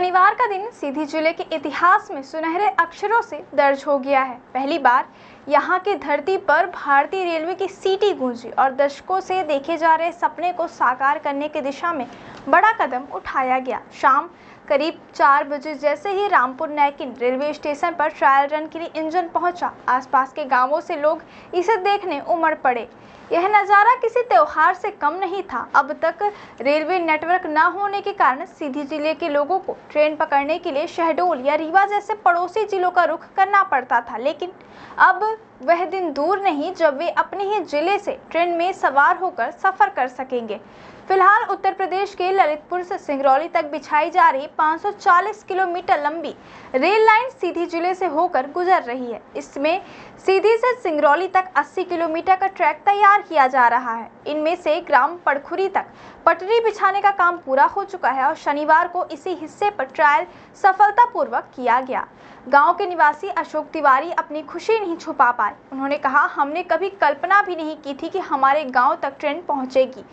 शनिवार का दिन सीधी जिले के इतिहास में सुनहरे अक्षरों से दर्ज हो गया है। पहली बार यहाँ की धरती पर भारतीय रेलवे की सीटी गूंजी और दशकों से देखे जा रहे सपने को साकार करने की दिशा में बड़ा कदम उठाया गया। शाम करीब 4 बजे जैसे ही रामपुर नैकिन रेलवे स्टेशन पर ट्रायल रन के लिए इंजन पहुंचा, आसपास के गांवों से लोग इसे देखने उमड़ पड़े। यह नज़ारा किसी त्योहार से कम नहीं था। अब तक रेलवे नेटवर्क न होने के कारण सीधी जिले के लोगों को ट्रेन पकड़ने के लिए शहडोल या रीवा जैसे पड़ोसी जिलों का रुख करना पड़ता था, लेकिन अब वह दिन दूर नहीं जब वे अपने ही जिले से ट्रेन में सवार होकर सफर कर सकेंगे। फिलहाल उत्तर प्रदेश के ललितपुर से सिंगरौली तक बिछाई जा रही 540 किलोमीटर लंबी रेल लाइन सीधी जिले से होकर गुजर रही है। इसमें सीधी से सिंगरौली तक 80 किलोमीटर का ट्रैक तैयार किया जा रहा है। इनमें से ग्राम पड़खुरी तक पटरी बिछाने का काम पूरा हो चुका है और शनिवार को इसी हिस्से पर ट्रायल सफलतापूर्वक किया गया। गांव के निवासी अशोक तिवारी अपनी खुशी नहीं छुपा पाए। उन्होंने कहा, हमने कभी कल्पना भी नहीं की थी कि हमारे गांव तक ट्रेन पहुंचेगी।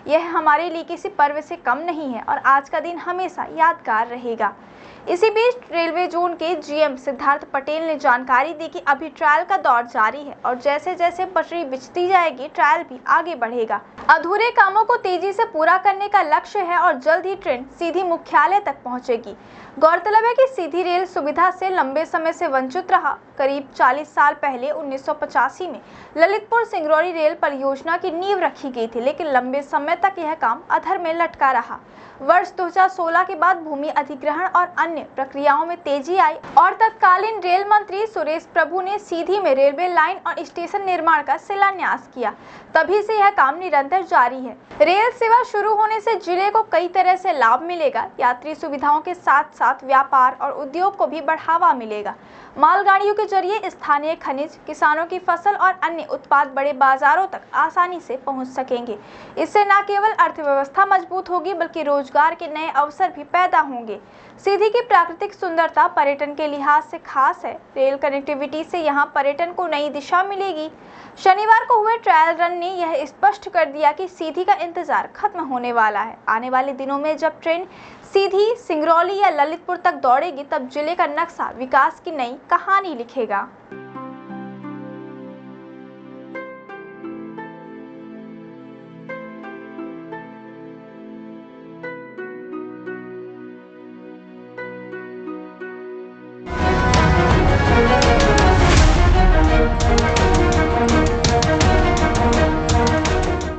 यह हमारे लिए किसी पर्व से कम नहीं है और आज का दिन हमेशा यादगार रहेगा। इसी बीच रेलवे जोन के जीएम सिद्धार्थ पटेल ने जानकारी दी कि अभी ट्रायल का दौर जारी है और जैसे जैसे पटरी बिछती जाएगी ट्रायल भी आगे बढ़ेगा। अधूरे कामों को तेजी से पूरा करने का लक्ष्य है और जल्द ही ट्रेन सीधी मुख्यालय तक पहुंचेगी। गौरतलब है कि सीधी रेल सुविधा से लंबे समय से वंचित रहा। करीब 40 साल पहले 1985 में ललितपुर सिंगरौली रेल परियोजना की नींव रखी गई थी, लेकिन लंबे समय तक यह काम अधर में लटका रहा। वर्ष 2016 के बाद भूमि अधिग्रहण और अन्य प्रक्रियाओं में तेजी आई और तत्कालीन रेल मंत्री सुरेश प्रभु ने सीधी में रेलवे लाइन और स्टेशन निर्माण का शिलान्यास किया। तभी से यह काम निरंतर जारी है। रेल सेवा शुरू होने से जिले को कई तरह से लाभ मिलेगा। यात्री सुविधाओं के साथ साथ व्यापार और उद्योग को भी बढ़ावा मिलेगा। मालगाड़ियों के जरिए स्थानीय खनिज, किसानों की फसल और अन्य उत्पाद बड़े बाजारों तक आसानी से पहुंच सकेंगे। इससे न केवल अर्थव्यवस्था मजबूत होगी बल्कि रोजगार के नए अवसर भी पैदा होंगे। सीधी की प्राकृतिक सुंदरता पर्यटन के लिहाज से खास है। रेल कनेक्टिविटी से यहां पर्यटन को नई दिशा मिलेगी। शनिवार को हुए ट्रायल रन ने यह स्पष्ट कर दिया कि सीधी का इंतजार खत्म होने वाला है। आने वाले दिनों में जब ट्रेन सीधी सिंगरौली या ललितपुर तक दौड़ेगी, तब जिले का नक्शा विकास की नई कहानी लिखेगा।